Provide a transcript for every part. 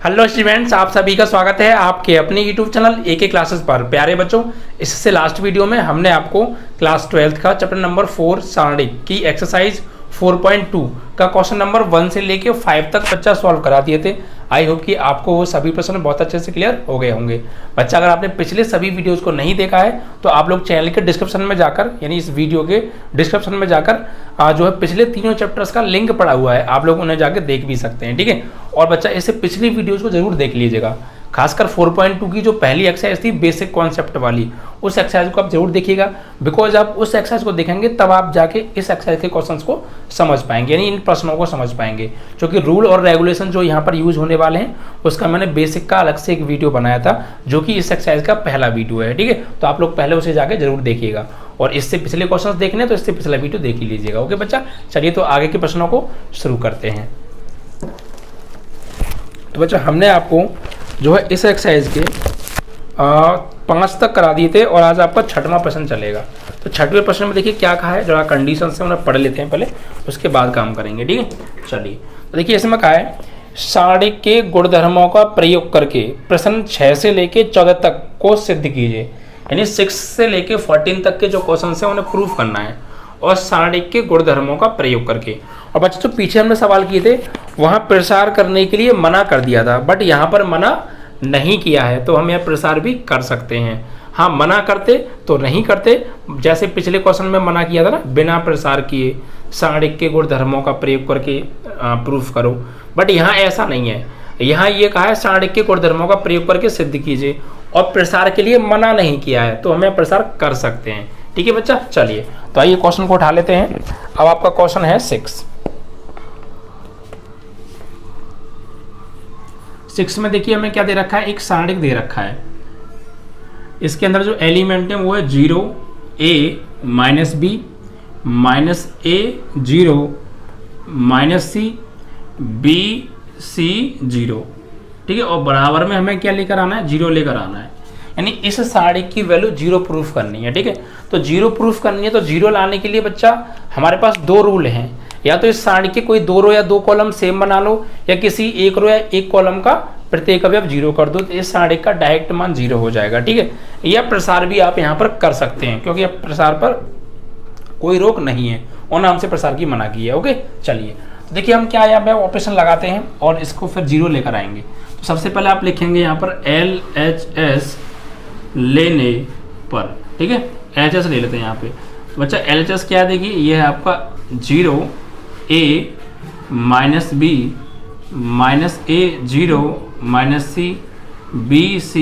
Hello students, आप सभी का स्वागत है आपके अपने यूट्यूब चैनल एके क्लासेस पर। प्यारे बच्चों, इससे लास्ट वीडियो में हमने आपको क्लास 12 का चैप्टर नंबर 4 सारणी की एक्सरसाइज 4.2 का क्वेश्चन नंबर 1 से लेके 5 तक बच्चा सॉल्व करा दिए थे। आई होप कि आपको वो सभी प्रश्न बहुत अच्छे से क्लियर हो गए होंगे। बच्चा, अगर आपने पिछले सभी वीडियोस को नहीं देखा है तो आप लोग चैनल के डिस्क्रिप्शन में जाकर, यानी इस वीडियो के डिस्क्रिप्शन में जाकर जो है पिछले तीनों चैप्टर्स का लिंक पड़ा हुआ है, आप लोग उन्हें जाकर देख भी सकते हैं। ठीक है, और बच्चा इससे पिछली वीडियोस को जरूर देख लीजिएगा। खासकर 4.2 की जो पहली एक्सरसाइज थी बेसिक कॉन्सेप्ट वाली, उस एक्सरसाइज को आप जरूर देखिएगा। बिकॉज आप उस एक्सरसाइज को देखेंगे तब आप जाके इस एक्सरसाइज के क्वेश्चंस को समझ पाएंगे, यानी इन प्रश्नों को समझ पाएंगे। क्योंकि रूल और रेगुलेशन जो यहाँ पर यूज होने वाले हैं उसका मैंने बेसिक का अलग से एक वीडियो बनाया था, जो कि इस एक्सरसाइज का पहला वीडियो है। ठीक है, तो आप लोग पहले उसे जाके जरूर देखिएगा, और इससे पिछले क्वेश्चन देखने तो इससे पिछला वीडियो देख ही लीजिएगा। ओके बच्चा, चलिए तो आगे के प्रश्नों को शुरू करते हैं। तो बच्चा, हमने आपको जो है इस एक्सरसाइज के 5 तक करा दिए थे और आज आपका 6वां प्रश्न चलेगा। तो 6वें प्रश्न में देखिए क्या कहा है, जरा कंडीशन से उन्हें पढ़ लेते हैं पहले, उसके बाद काम करेंगे। ठीक है, चलिए। तो देखिए इसमें कहा है, सारणी के गुणधर्मों का प्रयोग करके प्रश्न 6 से लेके 14 तक को सिद्ध कीजिए। यानी 6 से लेके 14 तक के जो क्वेश्चन है उन्हें प्रूफ करना है, और सारणी के गुणधर्मों का प्रयोग करके। और बच्चों, जो पीछे हमने सवाल किए थे वहां प्रसार करने के लिए मना कर दिया था, बट यहाँ पर मना नहीं किया है, तो हम यह प्रसार भी कर सकते हैं। हाँ, मना करते तो नहीं करते, जैसे पिछले क्वेश्चन में मना किया था ना, बिना प्रसार किए सारणी के गुणधर्मों का प्रयोग करके प्रूफ करो। बट यहाँ ऐसा नहीं है, यहाँ ये कहा है सारणी के गुणधर्मों का प्रयोग करके सिद्ध कीजिए, और प्रसार के लिए मना नहीं किया है, तो हमें प्रसार कर सकते हैं। ठीक है बच्चा, चलिए तो आइए क्वेश्चन को उठा लेते हैं। अब आपका क्वेश्चन है 6 में देखिए हमें क्या दे रखा है, एक सारणी दे रखा है। इसके अंदर जो एलिमेंट है वो है 0 a -b -a 0 -c b c 0। ठीक है, और बराबर में हमें क्या लेकर आना है, 0 लेकर आना है। यानी इस सारणी की वैल्यू 0 प्रूफ करनी है। ठीक है, तो 0 प्रूफ करनी है, तो 0 लाने के लिए बच्चा हमारे पास 2 रूल हैं। या तो इस सारणी के कोई 2 रो या 2 कॉलम सेम बना लो, या किसी 1 रो या 1 कॉलम का प्रत्येक अवयव 0 कर दो, तो इस सारणी का डायरेक्ट मान 0 हो जाएगा। ठीक है, या प्रसार भी आप यहाँ पर कर सकते हैं, क्योंकि प्रसार पर कोई रोक नहीं है और नाम से प्रसार की मना की है। ओके, चलिए तो देखिए हम क्या यहाँ पे ऑपरेशन लगाते हैं और इसको फिर 0 लेकर आएंगे। तो सबसे पहले आप लिखेंगे यहाँ पर LHS लेने पर। ठीक है, LHS ले लेते हैं यहाँ पे। बच्चा LHS क्या देगी, ये है आपका 0 a -b -a 0 -c b c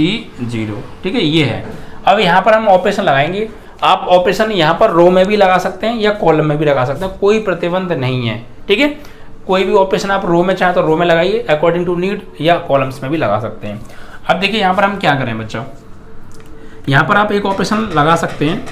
0। ठीक है, ये है। अब यहाँ पर हम ऑपरेशन लगाएंगे। आप ऑपरेशन यहाँ पर रो में भी लगा सकते हैं या कॉलम में भी लगा सकते हैं, कोई प्रतिबंध नहीं है। ठीक है, कोई भी ऑपरेशन आप रो में चाहे तो रो में लगाइए अकॉर्डिंग टू नीड, या कॉलम्स में भी लगा सकते हैं। अब देखिए यहाँ पर हम क्या करें बच्चों, यहाँ पर आप एक ऑपरेशन लगा सकते हैं,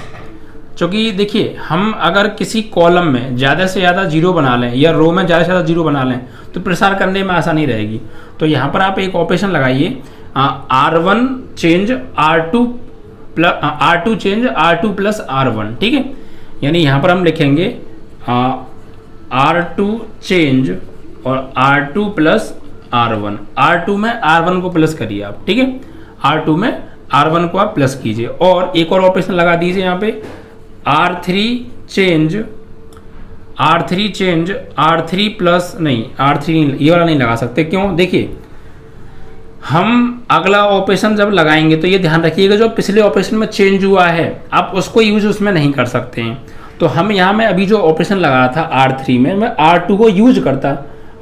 क्योंकि देखिए हम अगर किसी कॉलम में ज़्यादा से ज़्यादा 0 बना लें या रो में ज़्यादा से ज़्यादा 0 बना लें तो प्रसार करने में आसानी रहेगी। तो यहाँ पर आप एक ऑपरेशन लगाइए, R1 change R2 change R2 plus R1। ठीक है, यानी यहाँ पर हम लिखेंगे R2 चेंज और R2 प्लस R1। R2 में R1 को प्लस करिए आप। ठीक है, R2 में R1 को आप प्लस कीजिए, और एक और ऑपरेशन लगा दीजिए यहाँ पे, R3 चेंज R3 प्लस नहीं, R3 ये वाला नहीं लगा सकते। क्यों, देखिए हम अगला ऑपरेशन जब लगाएंगे तो ये ध्यान रखिएगा, जो पिछले ऑपरेशन में चेंज हुआ है आप उसको यूज उसमें नहीं कर सकते हैं। तो हम यहाँ में अभी जो ऑपरेशन लगाया था R3 में, मैं R2 को यूज करता,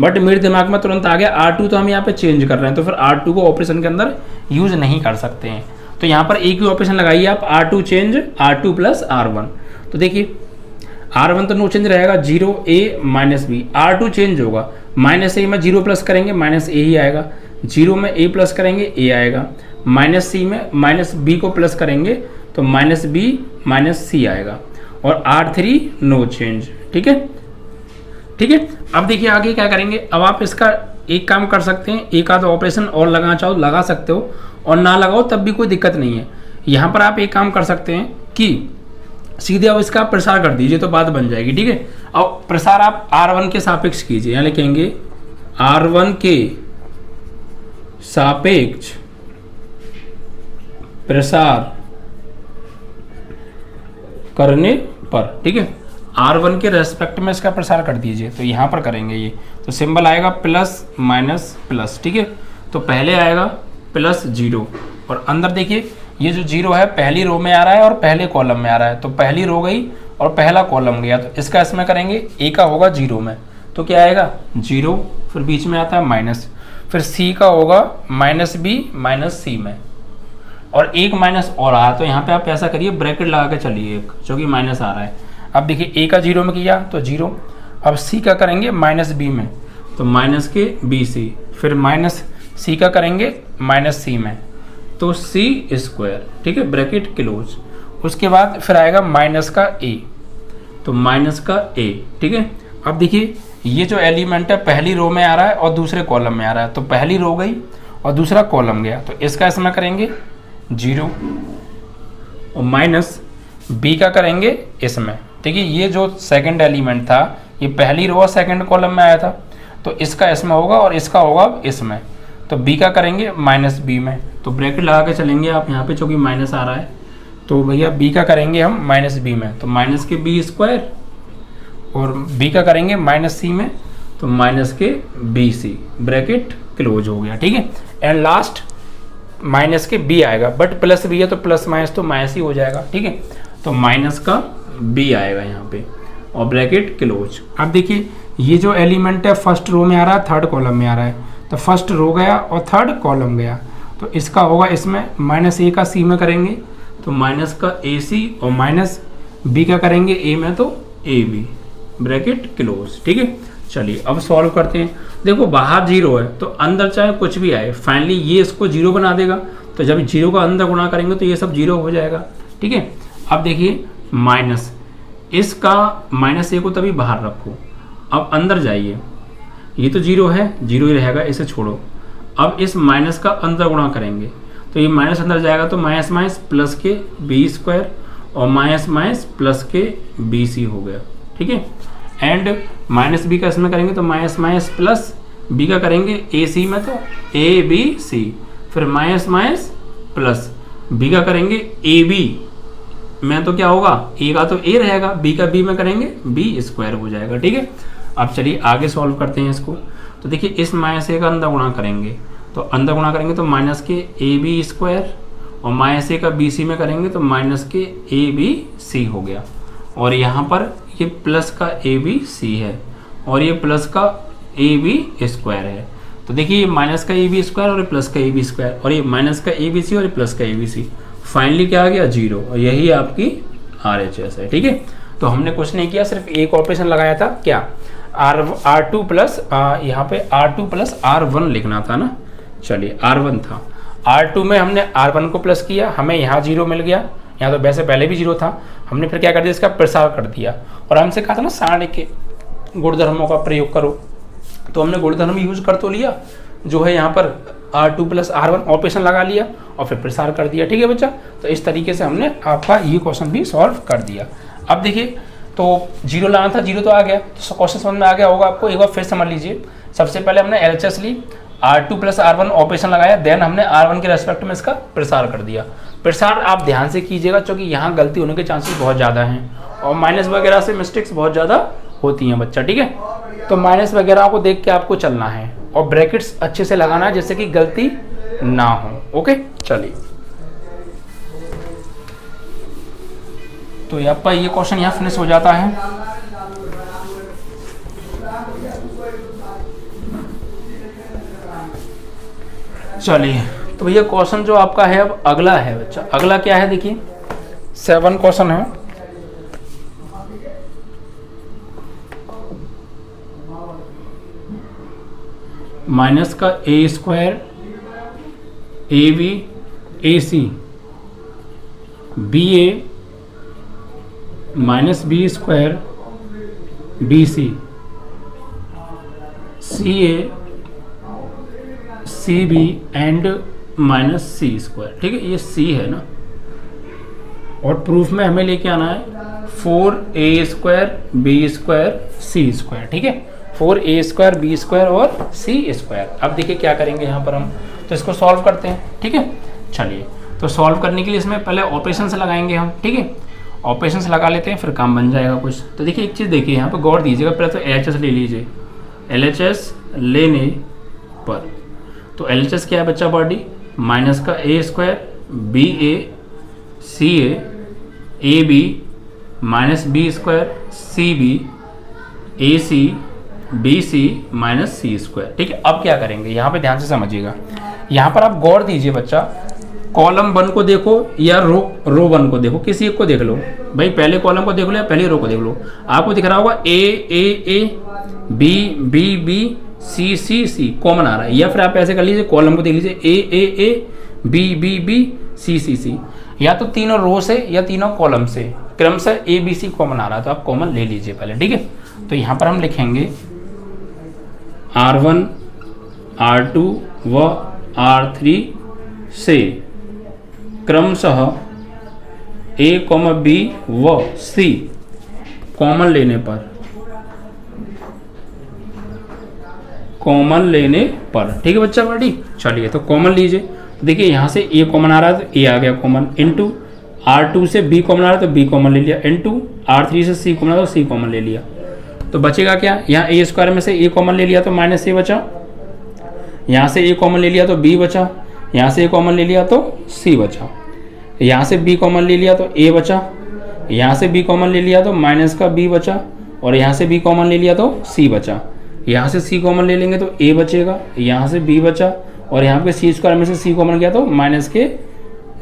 बट मेरे दिमाग में तुरंत आ गया R2 तो हम यहाँ पे चेंज कर रहे हैं, तो फिर R2 को ऑपरेशन के अंदर यूज नहीं कर सकते हैं। तो यहाँ पर एक ही ऑपरेशन लगाइए आप, R2 change R2 plus R1। तो देखिए R1 तो नो चेंज रहेगा, 0 a -b। R2 चेंज होगा, -a में 0 प्लस करेंगे -a ही आएगा, 0 में a प्लस करेंगे a आएगा, -c में -b को प्लस करेंगे तो -b -c आएगा, और R3 नो चेंज। ठीक है, ठीक है। अब देखिए आगे क्या करेंगे। अब आप इसका एक काम कर सकते हैं, एक आधा ऑपरेशन और लगाना चाहो लगा सकते हो, और ना लगाओ तब भी कोई दिक्कत नहीं है। यहाँ पर आप एक काम कर सकते हैं कि सीधे अब इसका प्रसार कर दीजिए तो बात बन जाएगी। ठीक है, अब प्रसार आप R1 के सापेक्ष कीजिए, यहाँ लिखेंगे R1 के सापेक्ष प्रसार करने पर, ठीक है, R1 के रेस्पेक्ट में इसका प्रसार कर दीजिए। तो यहाँ पर करेंगे ये, तो सिंबल आएगा प्लस माइनस प्लस, ठीक है। तो पहले आएगा प्लस 0 और अंदर देखिए ये जो 0 है पहली रो में आ रहा है और पहले कॉलम में आ रहा है, तो पहली रो गई और पहला कॉलम गया, तो इसका इसमें करेंगे ए का होगा 0 में, तो क्या आएगा 0, फिर बीच में आता है माइनस, फिर सी का होगा माइनस बी माइनस सी में, और एक माइनस और आया, तो यहाँ पे आप ऐसा करिए ब्रैकेट लगा के चलिए एक, जो कि माइनस आ रहा है। अब देखिए ए का 0 में किया तो 0, अब सी का करेंगे माइनस बी में, तो माइनस के बी सी, फिर माइनस सी का करेंगे माइनस सी में, तो सी स्क्वायर, ठीक है, ब्रैकेट क्लोज। उसके बाद फिर आएगा माइनस का ए, तो माइनस का ए, ठीक है। अब देखिए ये जो एलिमेंट है पहली रो में आ रहा है और दूसरे कॉलम में आ रहा है, तो पहली रो गई और दूसरा कॉलम गया, तो इसका इसमें करेंगे 0 और माइनस बी का करेंगे इसमें। देखिए ये जो सेकंड एलिमेंट था ये पहली रो और सेकंड कॉलम में आया था, तो इसका इसमें होगा और इसका होगा इसमें, तो बी का करेंगे माइनस बी में, तो ब्रैकेट लगा के चलेंगे आप यहाँ पे, चूँकि माइनस आ रहा है, तो भैया बी का करेंगे हम माइनस बी में, तो माइनस के बी स्क्वायर, और बी का करेंगे माइनस सी में, तो माइनस के बी सी, ब्रैकेट क्लोज हो गया, ठीक है। एंड लास्ट माइनस के बी आएगा, बट प्लस बी है तो प्लस माइनस तो माइनस ही हो जाएगा, ठीक है। तो माइनस का बी आएगा यहाँ पे और ब्रैकेट क्लोज। अब देखिए ये जो एलिमेंट है फर्स्ट रो में आ रहा है, थर्ड कॉलम में आ रहा है, तो फर्स्ट रो गया और थर्ड कॉलम गया, तो इसका होगा इसमें माइनस ए का सी में करेंगे, तो माइनस का ए सी, और माइनस बी का करेंगे ए में, तो ए बी, ब्रैकेट क्लोज, ठीक है। चलिए अब सॉल्व करते हैं। देखो बाहर 0 है तो अंदर चाहे कुछ भी आए, फाइनली ये इसको 0 बना देगा, तो जब 0 का अंदर गुणा करेंगे तो ये सब 0 हो जाएगा, ठीक है। अब देखिए माइनस, इसका माइनस ए को तभी बाहर रखो, अब अंदर जाइए, ये तो 0 है, 0 ही रहेगा, इसे छोड़ो। अब इस माइनस का अंदर गुणा करेंगे तो ये माइनस अंदर जाएगा, तो माइनस माइनस प्लस के बी स्क्वायर और माइनस माइनस प्लस के बी सी हो गया, ठीक है। एंड माइनस बी का इसमें करेंगे तो माइनस माइनस प्लस बी का करेंगे ए सी में, तो ए बी सी, फिर माइनस माइनस प्लस बी का करेंगे ए बी में, तो क्या होगा ए का तो ए रहेगा, बी का बी में करेंगे बी स्क्वायर हो जाएगा, ठीक है। अब चलिए आगे सॉल्व करते हैं इसको। तो देखिए इस माइनस ए का अंदर गुणा करेंगे, तो अंदर गुणा करेंगे तो माइनस के ए बी स्क्वायर, और माइनस ए का बी सी में करेंगे तो माइनस के ए बी सी हो गया, और यहाँ पर ये प्लस का ए बी सी है और ये प्लस का ए बी स्क्वायर है, तो देखिए ये माइनस का ए बी स्क्वायर और ये प्लस का ए बी स्क्वायर, और ये माइनस का ए बी सी और ये प्लस का ए बी सी, फाइनली क्या आ गया 0, और यही आपकी RHS है, ठीक है। तो हमने कुछ नहीं किया, सिर्फ एक ऑपरेशन लगाया था, क्या R2 प्लस यहाँ पे R2 प्लस R1 लिखना था ना। चलिए R1 था, R2 में हमने R1 को प्लस किया, हमें यहाँ 0 मिल गया, यहाँ तो वैसे पहले भी 0 था, हमने फिर क्या कर दिया इसका प्रसार कर दिया, और हमसे कहा था ना सारणी के गुणधर्मों का प्रयोग करो, तो हमने गुणधर्म यूज कर तो लिया, जो है यहाँ पर R2 प्लस R1 ऑपरेशन लगा लिया और फिर प्रसार कर दिया, ठीक है बच्चा। तो इस तरीके से हमने आपका ये क्वेश्चन भी सॉल्व कर दिया। अब देखिए तो 0 लाना था, 0 तो आ गया, तो क्वेश्चन समझ में आ गया होगा आपको। एक बार फिर समझ लीजिए, सबसे पहले हमने LHS ली, R2 प्लस R1 ऑपरेशन लगाया, देन हमने R1 के रेस्पेक्ट में इसका प्रसार कर दिया। प्रसार आप ध्यान से कीजिएगा क्योंकि यहाँ गलती होने के चांसेस बहुत ज़्यादा हैं और माइनस वगैरह से मिस्टेक्स बहुत ज़्यादा होती हैं बच्चा, ठीक है। तो माइनस वगैरह को देख के आपको चलना है और ब्रैकेट्स अच्छे से लगाना है जिससे कि गलती ना हो, ओके। चलिए तो आपका ये क्वेश्चन यहाँ फिनिश हो जाता है। चलिए तो भैया क्वेश्चन जो आपका है अब अगला है बच्चा, अगला क्या है देखिए 7 क्वेश्चन है। माइनस का A square A B A C B A minus B square B C C A C B and minus C square, ठीक है। ये सी है ना, और प्रूफ में हमें लेके आना है 4a square B square C square, ठीक है। 4a स्क्वायर बी स्क्वायर और सी स्क्वायर। अब देखिए क्या करेंगे यहाँ पर हम, तो इसको सॉल्व करते हैं, ठीक है। चलिए, तो सॉल्व करने के लिए इसमें पहले ऑपरेशंस लगाएंगे हम, ठीक है। ऑपरेशंस लगा लेते हैं, फिर काम बन जाएगा कुछ। तो देखिए एक चीज़ देखिए, यहाँ पर गौर दीजिएगा। पहले तो LHS ले लीजिए। LHS लेने पर तो LHS क्या है बच्चा बॉडी, माइनस का a² BA CA AB minus B² CB AC BC minus C², ठीक है। अब क्या करेंगे, यहाँ पे ध्यान से समझिएगा। यहाँ पर आप गौर दीजिए बच्चा, कॉलम 1 को देखो या रो 1 को देखो, किसी एक को देख लो भाई। पहले कॉलम को देख लो या पहले रो को देख लो, आपको दिख रहा होगा A B C C common आ रहा है। या फिर आप ऐसे कर लीजिए, कॉलम को देख लीजिए A B C या तो तीनों रो से या तीनों कॉलम से क्रमशः ABC कॉमन आ रहा है, तो आप कॉमन ले लीजिए पहले, ठीक है। तो यहाँ पर हम लिखेंगे R1 R2 व R3 से क्रमशः A, B व C कॉमन लेने पर, ठीक है बच्चा बड़ी। चलिए, तो कॉमन लीजिए। देखिए यहाँ से A कॉमन आ रहा है तो A आ गया कॉमन, इनटू R2 से B कॉमन आ रहा है तो B कॉमन ले लिया, इनटू R3 से C कॉमन आ रहा है तो C कॉमन ले लिया। तो बचेगा क्या, यहाँ A² में से A कॉमन ले लिया तो माइनस A बचा, यहाँ से A कॉमन ले लिया तो B बचा, यहाँ से A कॉमन ले लिया तो C बचा, यहाँ से B कॉमन ले लिया तो A बचा, यहाँ से B कॉमन ले लिया तो माइनस का B बचा, और यहाँ से B कॉमन ले लिया तो C बचा। यहाँ से C कॉमन ले लेंगे तो A बचेगा, यहाँ से B बचा, और यहाँ पे C² में से C कॉमन गया तो माइनस के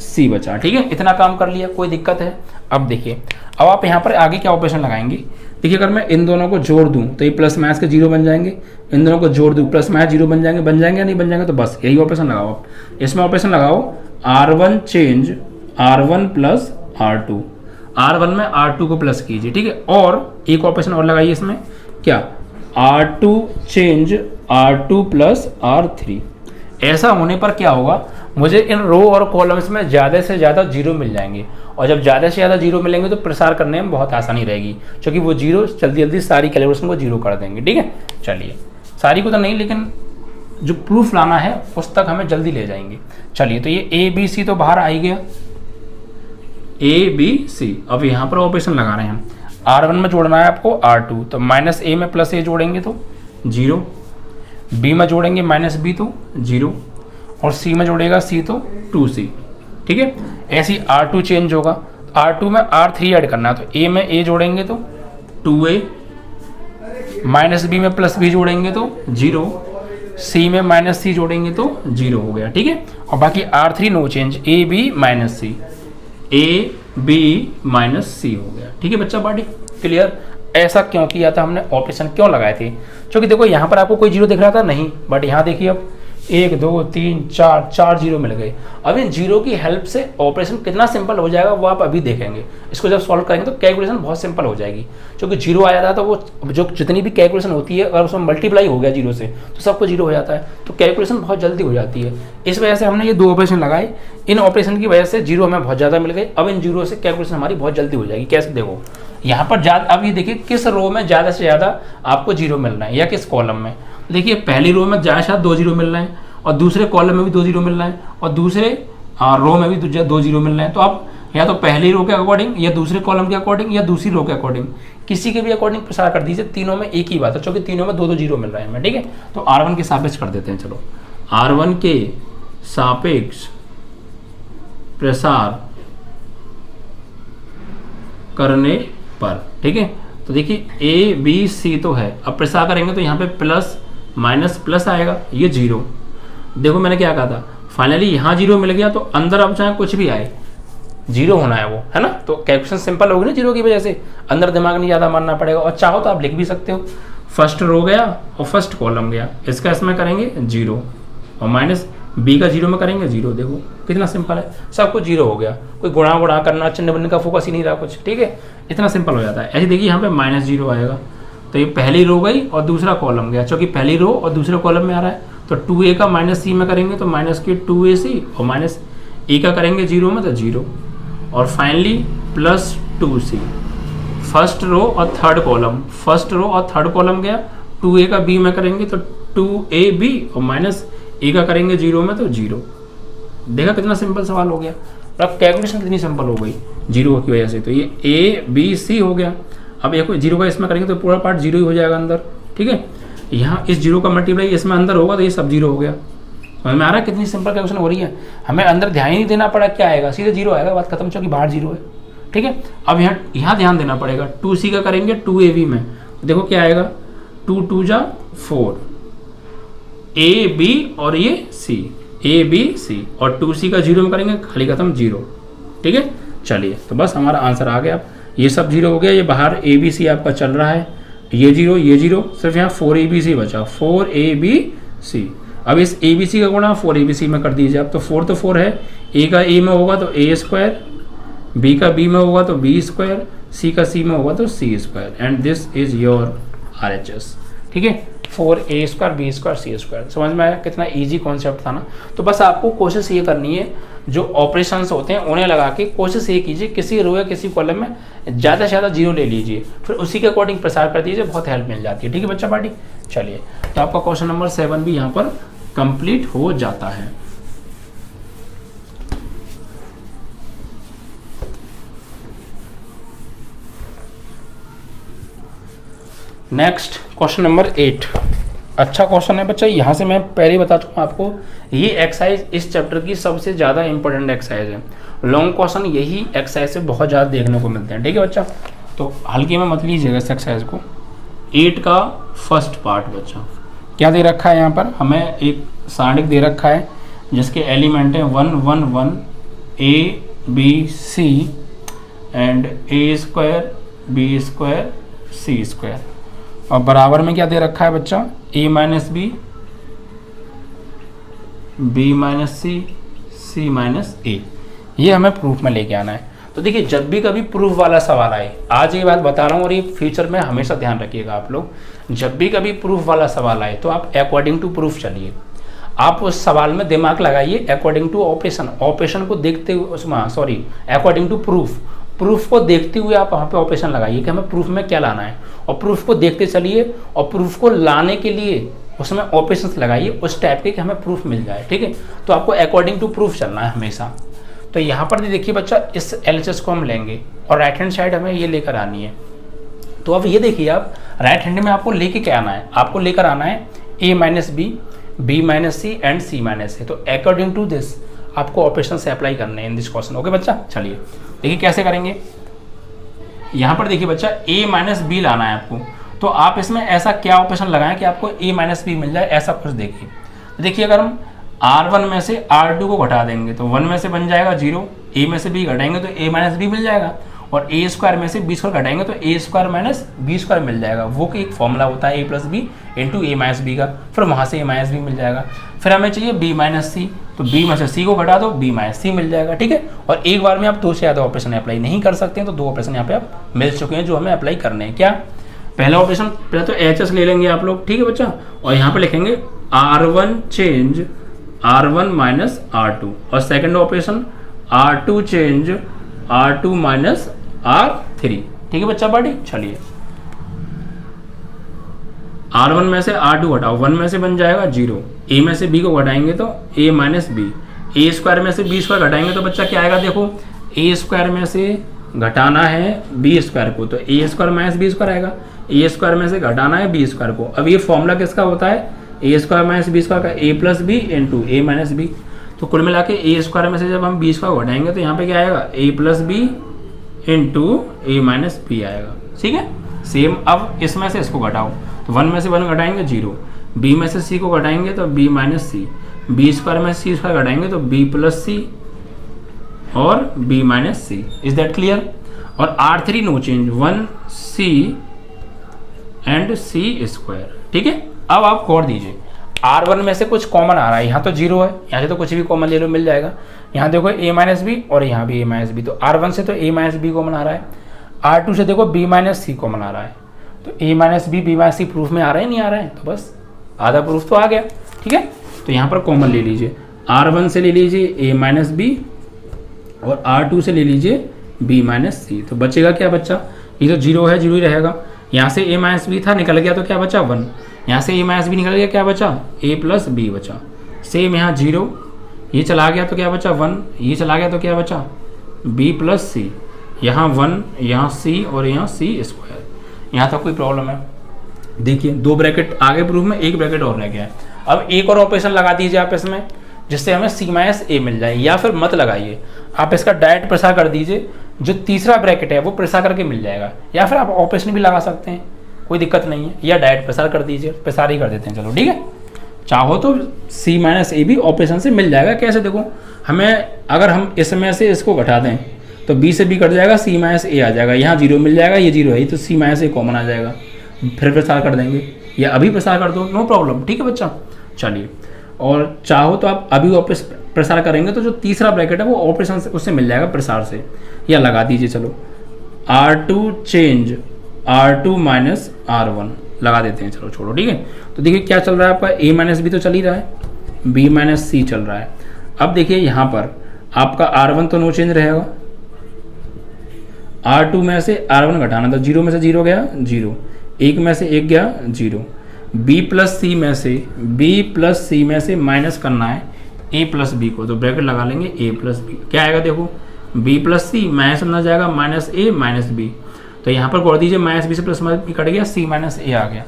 C बचा, ठीक है। इतना काम कर लिया, कोई दिक्कत है। अब देखिए, अब आप यहाँ पर आगे क्या ऑपरेशन लगाएंगे। देखिए, अगर मैं इन दोनों को जोड़ दूं तो ये प्लस माइनस के 0 बन जाएंगे, इन दोनों को जोड़ दूं प्लस माइनस 0 बन जाएंगे या नहीं बन जाएंगे। तो बस यही ऑपरेशन लगाओ आप। इसमें ऑपरेशन लगाओ R1 change R1 plus R2, R1 में R2 को प्लस कीजिए, ठीक है। और एक ऑपरेशन और लगाइए इसमें, क्या, R2 change R2 plus R3। ऐसा होने पर क्या होगा, मुझे इन रो और कॉलम्स में ज़्यादा से ज़्यादा 0 मिल जाएंगे, और जब ज़्यादा से ज़्यादा 0 मिलेंगे तो प्रसार करने में बहुत आसानी रहेगी, क्योंकि वो 0 जल्दी जल्दी सारी कैलकुलेशन को 0 कर देंगे, ठीक है। चलिए, सारी को तो नहीं, लेकिन जो प्रूफ लाना है उस तक हमें जल्दी ले जाएंगे। चलिए, तो ये ABC तो बाहर आ ही गया, ABC। अब यहाँ पर ऑपरेशन लगा रहे हैं, R1 में जोड़ना है आपको R2, तो माइनस A में प्लस A जोड़ेंगे तो 0, B में जोड़ेंगे माइनस B तो 0, और C में जोड़ेगा C तो 2C, ठीक है। ऐसे ही R2 चेंज होगा, R2 में R3 ऐड करना है, तो A में A जोड़ेंगे तो 2A, माइनस B में प्लस B जोड़ेंगे तो 0, C में माइनस C जोड़ेंगे तो 0 हो गया, ठीक है। और बाकी R3 no change, AB minus C, AB minus C हो गया, ठीक है बच्चा बॉडी क्लियर। ऐसा क्यों किया था हमने, ऑपरेशन क्यों लगाए थे, क्योंकि देखो यहाँ पर आपको कोई 0 दिख रहा था नहीं, बट यहाँ देखिए अब 1 2 3 4 0 मिल गए। अब इन 0 की हेल्प से ऑपरेशन कितना सिंपल हो जाएगा वो आप अभी देखेंगे। इसको जब सॉल्व करेंगे तो कैलकुलेशन बहुत सिंपल हो जाएगी, क्योंकि 0 आया था तो वो जो जितनी भी कैलकुलेशन होती है अगर उसमें मल्टीप्लाई हो गया 0 से तो सबको 0 हो जाता है, तो कैलकुलेशन बहुत जल्दी हो जाती है। इस वजह से हमने ये 2 ऑपरेशन लगाए, इन ऑपरेशन की वजह से 0 हमें बहुत ज़्यादा मिल गए। अब इन 0 से कैलकुलेशन हमारी बहुत जल्दी हो जाएगी। कैसे, देखो यहाँ पर अब ये देखिए किस रो में ज़्यादा से ज़्यादा आपको 0 मिल रहा है या किस कॉलम में। देखिए पहली रो में ज़्यादा से ज़्यादा 2 0 मिल रहे हैं, और दूसरे कॉलम में भी 2 0 मिल रहा है, और दूसरे रो में भी 2 0 मिल रहे हैं। तो आप या तो पहली रो के अकॉर्डिंग या दूसरे कॉलम के अकॉर्डिंग या दूसरी रो के अकॉर्डिंग किसी के भी अकॉर्डिंग प्रसार कर दीजिए, तीनों में एक ही बात है, क्योंकि तीनों में 2 0 मिल रहे हैं हमें, ठीक है। तो R1 के सापेक्ष कर देते हैं, चलो R1 के सापेक्ष प्रसार करने पर, ठीक है। तो देखिए A B C तो है, अब प्रसार करेंगे तो यहाँ पे प्लस माइनस प्लस आएगा, ये 0। देखो मैंने क्या कहा था, फाइनली यहाँ 0 मिल गया, तो अंदर अब चाहे कुछ भी आए 0 होना है वो, है ना। तो कैलकुलेशन सिंपल होगी ना 0 की वजह से, अंदर दिमाग नहीं ज़्यादा मारना पड़ेगा। और चाहो तो आप लिख भी सकते हो, फर्स्ट रो गया और फर्स्ट कॉलम गया, इसका इसमें करेंगे 0 और माइनस B का 0 में करेंगे 0। देखो कितना सिंपल है, सब कुछ 0 हो गया, कोई गुणा करना चिन्ह बनने का फोकस ही नहीं रहा कुछ, ठीक है। इतना सिंपल हो जाता है। ऐसे देखिए यहाँ पे माइनस 0 आएगा, तो ये पहली रो गई और दूसरा कॉलम गया, क्योंकि पहली रो और दूसरे कॉलम में आ रहा है। तो 2A का माइनस C में करेंगे तो माइनस के 2AC, और माइनस A का करेंगे 0 में तो 0, और finally plus 2C। First row और थर्ड कॉलम, फर्स्ट रो और थर्ड कॉलम गया, 2A का B में करेंगे तो 2AB और माइनस ए का करेंगे जीरो में तो जीरो। देखा कितना सिंपल सवाल हो गया, और अब कैलकुलेशन कितनी सिंपल हो गई जीरो की वजह से। तो ये ए बी सी हो गया। अब एक जीरो का इसमें करेंगे तो पूरा पार्ट जीरो ही हो जाएगा अंदर, ठीक है। यहाँ इस जीरो का मल्टीप्लाई इसमें अंदर होगा तो ये सब जीरो हो गया। समझ में आ रहा है कितनी सिंपल कैलकुलेशन हो रही है, हमें अंदर ध्यान ही नहीं देना पड़ा, क्या आएगा सीधे जीरो आएगा, बात खत्म, चूंकि बाहर जीरो है, ठीक है। अब यहाँ ध्यान देना पड़ेगा, 2c का करेंगे 2ab में, देखो क्या आएगा, 2 2 जा 4, ए बी और ये सी, ए बी सी, और 2c का जीरो में करेंगे खाली खत्म जीरो, ठीक है। चलिए तो बस हमारा आंसर आ गया। ये सब जीरो हो गया, ये बाहर ए बी सी आपका चल रहा है, ये जीरो, सिर्फ यहाँ 4abc बचा, 4abc। अब इस ABC का गुणा 4abc में कर दीजिए आप, तो 4 तो 4 है, A का A में होगा तो A स्क्वायर, B का B में होगा तो B स्क्वायर, C का C में होगा तो C square, and this is your RHS, ठीक है। 4A square B square C square. समझ में आया कितना इजी कॉन्सेप्ट था ना। तो बस आपको कोशिश ये करनी है, जो ऑपरेशंस होते हैं उन्हें लगा के कोशिश ये कीजिए, किसी रो या किसी कॉलम में ज़्यादा से ज़्यादा जीरो ले लीजिए, फिर उसी के अकॉर्डिंग प्रसार कर दीजिए, बहुत हेल्प मिल जाती है, ठीक है बच्चा पार्टी। चलिए तो आपका क्वेश्चन नंबर 7 भी यहाँ पर कंप्लीट हो जाता है। नेक्स्ट क्वेश्चन नंबर 8, अच्छा क्वेश्चन है बच्चा। यहाँ से मैं पहले ही बता चुका हूँ आपको, ये एक्सरसाइज इस चैप्टर की सबसे ज़्यादा इंपॉर्टेंट एक्सरसाइज है। लॉन्ग क्वेश्चन यही एक्सरसाइज से बहुत ज़्यादा देखने को मिलते हैं, ठीक है बच्चा। तो हल्के में मत लीजिएगा इस एक्सरसाइज को। 8 का फर्स्ट पार्ट बच्चा क्या दे रखा है, यहाँ पर हमें एक सारणिक दे रखा है जिसके एलिमेंट है 1 1 1 A B C and A square B square C square, और बराबर में क्या दे रखा है बच्चा, a minus B minus C minus A. ये हमें प्रूफ में लेके आना है। तो देखिए जब भी कभी प्रूफ वाला सवाल आए, आज ये बात बता रहा हूँ और ये फ्यूचर में हमेशा ध्यान रखिएगा आप लोग, जब भी कभी प्रूफ वाला सवाल आए तो आप अकॉर्डिंग टू प्रूफ चलिए। आप उस सवाल में दिमाग लगाइए अकॉर्डिंग टू ऑपरेशन को देखते हुए, उसमें सॉरी अकॉर्डिंग टू प्रूफ को देखते हुए आप वहाँ पे ऑपरेशन लगाइए कि हमें प्रूफ में क्या लाना है, और प्रूफ को देखते चलिए, और प्रूफ को लाने के लिए उसमें ऑपरेशंस लगाइए उस टाइप के कि हमें प्रूफ मिल जाए, ठीक है। तो आपको अकॉर्डिंग टू प्रूफ चलना है हमेशा। तो यहाँ पर देखिए बच्चा, इस LHS को हम लेंगे और राइट हैंड साइड हमें ये लेकर आनी है। तो अब ये देखिए, आप राइट हैंड में आपको लेके क्या आना है, आपको लेकर आना है a minus B minus C and C minus A. तो अकॉर्डिंग टू दिस आपको ऑपरेशन से अप्लाई करने हैं इन दिस क्वेश्चन, ओके बच्चा। चलिए देखिए कैसे करेंगे। यहाँ पर देखिए बच्चा, a माइनस बी लाना है आपको, तो आप इसमें ऐसा क्या ऑपरेशन लगाएं कि आपको a माइनस बी मिल जाए, ऐसा कुछ देखिए। देखिए अगर हम R1 में से R2 को घटा देंगे तो 1 में से बन जाएगा 0, a में से b घटाएंगे तो a माइनस बी मिल जाएगा, और a स्क्वायर में से b स्क्वायर घटाएंगे तो a square minus B square मिल जाएगा। वो एक फॉर्मूला होता है a plus B into a minus B का, फिर वहाँ से a माइनस बी मिल जाएगा। फिर हमें चाहिए b माइनस सी, तो b में से c को घटा दो, b माइनस सी मिल जाएगा, ठीक है। और एक बार में आप 2 से ज़्यादा ऑपरेशन अप्लाई नहीं कर सकते हैं, तो 2 ऑपरेशन यहाँ पे आप मिल चुके हैं जो हमें अप्लाई करने हैं। क्या पहला ऑपरेशन, पहले तो LHS ले लेंगे आप लोग, ठीक है बच्चा, और यहाँ पे लिखेंगे R1 change R1 minus R2, और second operation R2 change R2 minus R3, ठीक है बच्चा पार्टी। चलिए R1 में से R2 घटाओ, 1 में से बन जाएगा 0, a में से b को घटाएंगे तो a minus B, a square में से b स्क्वायर घटाएंगे तो बच्चा क्या आएगा, देखो a स्क्वायर में से घटाना है b स्क्वायर को तो a square minus B square आएगा, a स्क्वायर में से घटाना है b स्क्वायर को। अब ये फॉर्मूला किसका होता है, a square minus B square का, a plus B into a minus B. तो कुल मिला के a स्क्वायर में से जब हम b स्क्वायर घटाएंगे तो यहाँ पे क्या आएगा, a plus B into a minus B आएगा, ठीक है। सेम अब इसमें से इसको घटाओ, तो 1 में से 1 घटाएंगे 0, b में से c को घटाएंगे तो b minus C, b square में c स्क्वायर घटाएंगे तो b प्लस सी और b minus C. Is that clear. और R3 no change, 1c and c square, ठीक है। अब आप खोड़ दीजिए, R1 में से कुछ कॉमन आ रहा है, यहाँ तो 0 है, यहाँ से तो कुछ भी कॉमन ले लो मिल जाएगा। यहाँ देखो a माइनस बी और यहाँ भी a माइनस बी, तो R1 से तो a माइनस बी कॉमन आ रहा है, R2 से देखो b माइनस सी कॉमन आ रहा है, तो a minus B minus C proof में आ रहा है नहीं आ रहा है, तो बस आधा प्रूफ तो आ गया, ठीक है। तो यहाँ पर कॉमन ले लीजिए, R1 से ले लीजिए a माइनस बी और R2 से ले लीजिए b माइनस सी। तो बचेगा क्या बच्चा, ये तो 0 है, 0 ही रहेगा। यहाँ से a माइनस बी था, निकल गया तो क्या बचा 1, यहाँ से a माइनस बी निकल गया, क्या बचा a प्लस बी बचा। सेम यहाँ 0, ये चला गया तो क्या बचा 1, ये चला गया तो क्या बचा b प्लस सी, यहाँ 1, यहाँ c और यहाँ c स्क्वायर। यहाँ तक कोई प्रॉब्लम है? देखिए 2 ब्रैकेट आगे प्रूफ में, 1 ब्रैकेट और रह गया है। अब एक और ऑपरेशन लगा दीजिए आप इसमें, जिससे हमें c माइनस a मिल जाए, या फिर मत लगाइए, आप इसका डायरेक्ट प्रसार कर दीजिए, जो तीसरा ब्रैकेट है वो प्रसार करके मिल जाएगा, या फिर आप ऑपरेशन भी लगा सकते हैं, कोई दिक्कत नहीं है, या डायरेक्ट प्रसार कर दीजिए, प्रसार ही कर देते हैं, चलो ठीक है। चाहो तो c माइनस a भी ऑपरेशन से मिल जाएगा। कैसे? देखो हमें अगर हम इसमें से इसको घटा दें तो b से b कट जाएगा, c माइनस a आ जाएगा, यहाँ 0 मिल जाएगा, ये 0 है तो c माइनस a कॉमन आ जाएगा, फिर प्रसार कर देंगे, या अभी प्रसार कर दो, नो प्रॉब्लम, ठीक है बच्चा। चलिए, और चाहो तो आप अभी वापस प्रसार करेंगे तो जो तीसरा ब्रैकेट है वो ऑपरेशन से उससे मिल जाएगा, प्रसार से, या लगा दीजिए। चलो R2 change R2 minus R1 लगा देते हैं, चलो छोड़ो, ठीक है। तो देखिए क्या चल रहा है आपका, a माइनस बी तो चल ही रहा है, b माइनस सी चल रहा है। अब देखिए यहाँ पर आपका R1 तो नो चेंज रहेगा, R2 में से R1 घटाना था, 0 में से 0 गया 0, 1 में से 1 गया 0, b प्लस सी में से माइनस करना है a प्लस बी को, तो ब्रैकेट लगा लेंगे a प्लस बी, क्या आएगा देखो b प्लस सी माइनस करना जाएगा माइनस a माइनस बी, तो यहाँ पर कर दीजिए माइनस बी से प्लस बी कट गया, c माइनस a आ गया,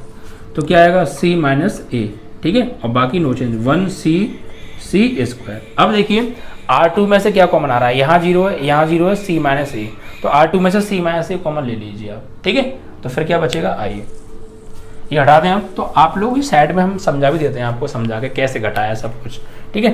तो क्या आएगा c माइनस a, ठीक है। और बाकी नो चेंज 1c स्क्वायर। अब देखिए R2 में से क्या कॉमन आ रहा है, यहाँ 0 है, यहाँ 0 है, c माइनस a, तो R2 में से c माइनस a कॉमन ले लीजिए आप, ठीक है। तो फिर क्या बचेगा, आइए ये हटा दें आप, तो आप लोग इस साइड में हम समझा भी देते हैं आपको, समझा के कैसे घटाया सब कुछ, ठीक है।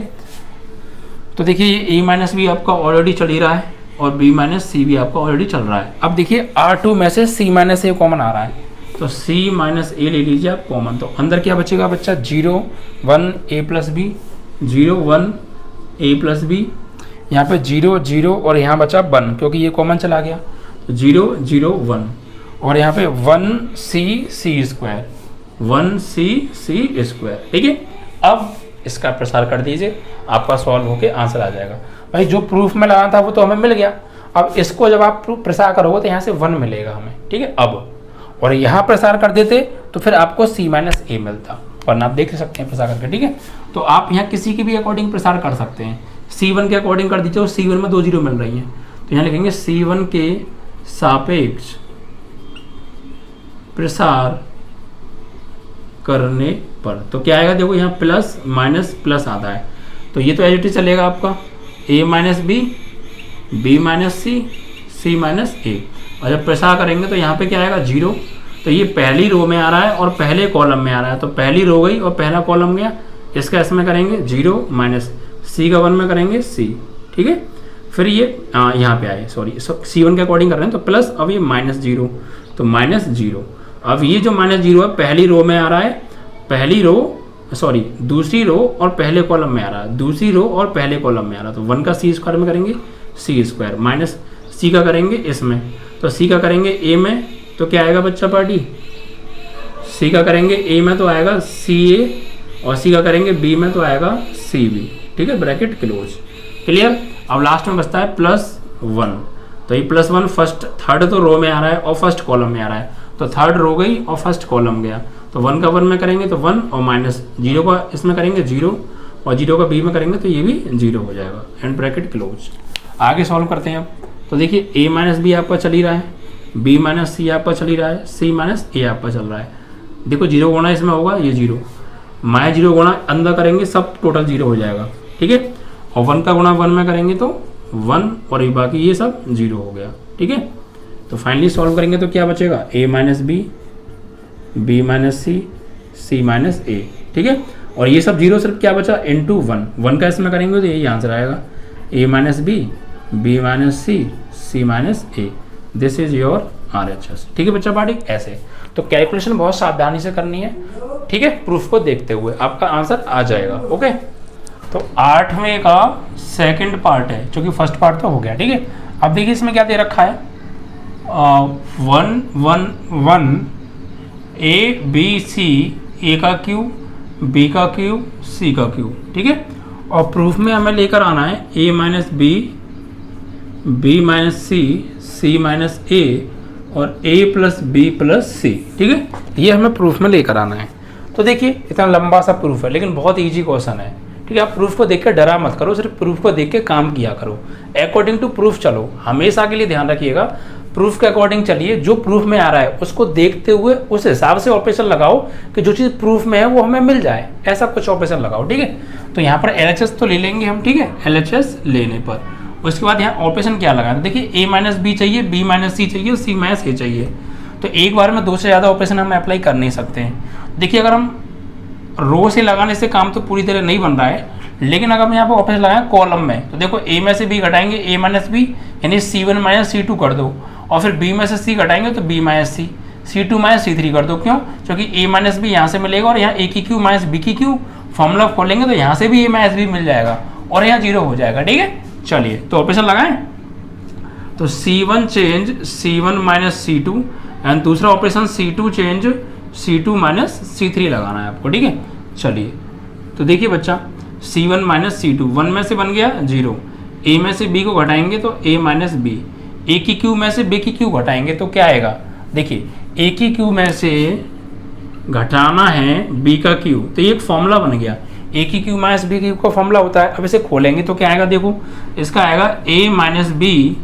तो देखिए ये a माइनस बी आपका ऑलरेडी चल ही रहा है, और b माइनस सी भी आपका ऑलरेडी चल रहा है। अब देखिए R2 में से c माइनस a कॉमन आ रहा है, तो c माइनस a ले लीजिए आप कॉमन, तो अंदर क्या बचेगा बच्चा, 0 1 a plus B, 0 1 a plus B, यहाँ पे 0 0 और यहाँ बचा 1 क्योंकि ये कॉमन चला गया, तो 0 0 1, और यहाँ पे 1c स्क्वायर, 1c स्क्वायर, ठीक है। अब इसका प्रसार कर दीजिए, आपका सॉल्व होके आंसर आ जाएगा। भाई जो प्रूफ में लगाना था वो तो हमें मिल गया, अब इसको जब आप प्रसार करोगे तो यहाँ से 1 मिलेगा हमें, ठीक है। अब और यहाँ प्रसार कर देते तो फिर आपको c माइनस a मिलता, वरना आप देख सकते हैं प्रसार करके, ठीक है। तो आप यहाँ किसी की भी अकॉर्डिंग प्रसार कर सकते हैं, c1 के अकॉर्डिंग कर दीजिए, और c1 में 2 0 मिल रही हैं, तो यहाँ लिखेंगे c1 के सापेक्ष प्रसार करने पर, तो क्या आएगा देखो यहाँ प्लस माइनस प्लस आता है, तो ये तो एज इट इज चलेगा आपका a minus B, b minus C, c minus a, और जब प्रसार करेंगे तो यहाँ पे क्या आएगा 0, तो ये पहली रो में आ रहा है और पहले कॉलम में आ रहा है, तो पहली रो गई और पहला कॉलम गया, इसका इसमें करेंगे 0 माइनस c का 1 में करेंगे c, ठीक है। फिर ये यहाँ पे आए, सॉरी c1 के अकॉर्डिंग कर रहे हैं, तो प्लस, अब ये माइनस 0, तो माइनस 0, अब ये जो माइनस 0 है पहली रो में आ रहा है, पहली रो सॉरी दूसरी रो और पहले कॉलम में आ रहा है, दूसरी रो और पहले कॉलम में आ रहा है, तो 1 का c स्क्वायर में करेंगे c स्क्वायर, माइनस c का करेंगे इसमें, तो c का करेंगे a में, तो क्या आएगा बच्चा पार्टी, c का करेंगे a में तो आएगा ca, और c का करेंगे b में तो आएगा cb, ठीक है, ब्रैकेट क्लोज, क्लियर। अब लास्ट में बचता है +1, तो ये +1 फर्स्ट थर्ड तो रो में आ रहा है और फर्स्ट कॉलम में आ रहा है, तो थर्ड रो गई और फर्स्ट कॉलम गया, तो 1 का 1 में करेंगे तो 1, और माइनस 0 का इसमें करेंगे 0, और 0 का b में करेंगे तो ये भी 0 हो जाएगा, एंड ब्रैकेट क्लोज। आगे सॉल्व करते हैं अब, तो देखिए a माइनस बी आपका चल ही रहा है, b माइनस सी आपका चल ही रहा है, c माइनस a आपका चल रहा है, देखो 0 गुणा इसमें होगा, ये 0 माइनस 0 गुणा अंदर करेंगे सब टोटल 0 हो जाएगा, ठीक है, और 1 का गुणा 1 में करेंगे तो 1, और ये बाकी ये सब 0 हो गया, ठीक है। तो फाइनली सॉल्व करेंगे तो क्या बचेगा, a minus B, b minus C, c minus a, ठीक है, और ये सब 0 सिर्फ क्या बचा, इंटू 1 का इसमें करेंगे तो यही आंसर आएगा, a minus B, b minus C, c minus a, this is your RHS, ठीक है बच्चा पार्टी। ऐसे तो कैलकुलेशन बहुत सावधानी से करनी है, ठीक है, प्रूफ को देखते हुए आपका आंसर आ जाएगा, ओके। तो 8वें का सेकंड पार्ट है, क्योंकि फर्स्ट पार्ट तो हो गया, ठीक है। अब देखिए इसमें क्या दे रखा है, 1 1 1 a b c, a का क्यूब, b का क्यूब, c का क्यूब, ठीक है। और प्रूफ में हमें लेकर आना है a minus B, b minus C, c minus a, और a plus B plus C, ठीक है, ये हमें प्रूफ में लेकर आना है। तो देखिए इतना लंबा सा प्रूफ है, लेकिन बहुत ईजी क्वेश्चन है, ठीक है। आप प्रूफ को देख के डरा मत करो, सिर्फ प्रूफ को देख के काम किया करो, अकॉर्डिंग टू प्रूफ चलो। हमेशा के लिए ध्यान रखिएगा, प्रूफ के अकॉर्डिंग चलिए, जो प्रूफ में आ रहा है उसको देखते हुए उस हिसाब से ऑपरेशन लगाओ कि जो चीज़ प्रूफ में है वो हमें मिल जाए, ऐसा कुछ ऑपरेशन लगाओ, ठीक है। तो यहाँ पर LHS तो ले लेंगे हम, ठीक है, LHS लेने पर उसके बाद यहाँ ऑपरेशन क्या लगाना, देखिए A माइनस बी चाहिए, B माइनस सी चाहिए, C माइनस ए चाहिए। तो एक बार में 2 से ज़्यादा ऑपरेशन हम अप्लाई कर नहीं सकते हैं। देखिए अगर हम रो से लगाने से काम तो पूरी तरह नहीं बन रहा है, लेकिन अगर हम यहाँ पर ऑपरेशन लगाएं कॉलम में, तो देखो A में से B घटाएंगे A माइनस बी यानी C1 माइनस C2 कर दो, और फिर B में से C घटाएंगे तो B माइनस सी, C2 माइनस C3 कर दो। क्यों? क्योंकि A माइनस बी यहाँ से मिलेगा और यहाँ A की क्यू माइनस B की क्यू, फॉर्मूला खोलेंगे तो यहाँ से भी A माइनस बी मिल जाएगा और यहाँ 0 हो जाएगा, ठीक है। चलिए तो ऑपरेशन लगाएं, तो C1 change C1 minus C2 and दूसरा operation C2 change C2 minus C3 लगाना है आपको, ठीक है। चलिए तो देखिए बच्चा, C1 माइनस C2 1 में से बन गया 0, A में से B को घटाएंगे तो A माइनस बी, A की क्यू में से B की क्यू घटाएंगे तो क्या आएगा, देखिए A की क्यू में से घटाना है B का क्यू, तो ये एक फॉर्मूला बन गया, A की क्यू माइनस B की क्यू का फॉर्मूला होता है। अब इसे खोलेंगे तो क्या आएगा, देखो इसका आएगा A माइनस बी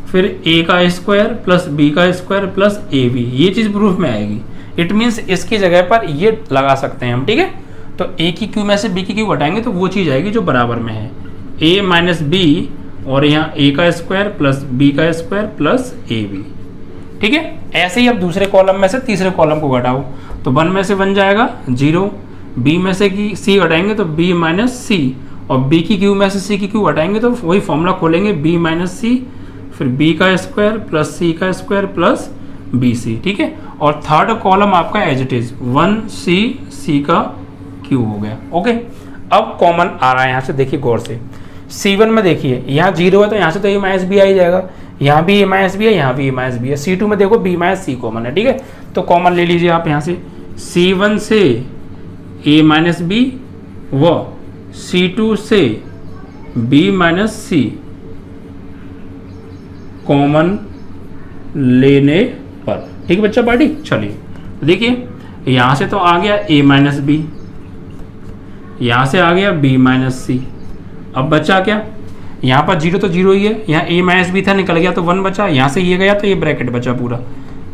फिर A का स्क्वायर प्लस B का स्क्वायर प्लस AB, ये चीज़ प्रूफ में आएगी। इट मीन्स इसकी जगह पर ये लगा सकते हैं हम, ठीक है। तो A की क्यू में से B की क्यू घटाएंगे तो वो चीज़ आएगी जो बराबर में है, A माइनस बी और यहाँ A का स्क्वायर प्लस B का स्क्वायर प्लस AB, ठीक है। ऐसे ही अब दूसरे कॉलम में से तीसरे कॉलम को घटाओ, तो 1 में से बन जाएगा 0, B में से की C घटाएंगे तो B माइनस सी, और B की क्यू में से C की क्यू घटाएंगे तो वही फॉर्मूला खोलेंगे B माइनस सी फिर B का स्क्वायर प्लस C का स्क्वायर प्लस BC, ठीक है। और थर्ड कॉलम आपका as it is 1C C का क्यू हो गया, ओके। अब कॉमन आ रहा है यहाँ से, देखिए गौर से, C1 में देखिए यहाँ 0 है तो यहाँ से तो A माइनस बी आ ही जाएगा, यहाँ भी A माइनस बी है, यहाँ भी A माइनस बी है। C2 में देखो B माइनस सी कॉमन है, ठीक है। तो कॉमन ले लीजिए आप यहाँ से, C1 से A माइनस बी व C2 से B माइनस सी कॉमन लेने पर, ठीक है बच्चा पार्टी। चलिए देखिए यहाँ से तो आ गया A माइनस बी, यहाँ से आ गया B माइनस सी। अब बचा क्या, यहाँ पर 0 तो 0 ही है, यहाँ A माइनस बी था निकल गया तो 1 बचा, यहाँ से ये गया तो ये ब्रैकेट बचा पूरा,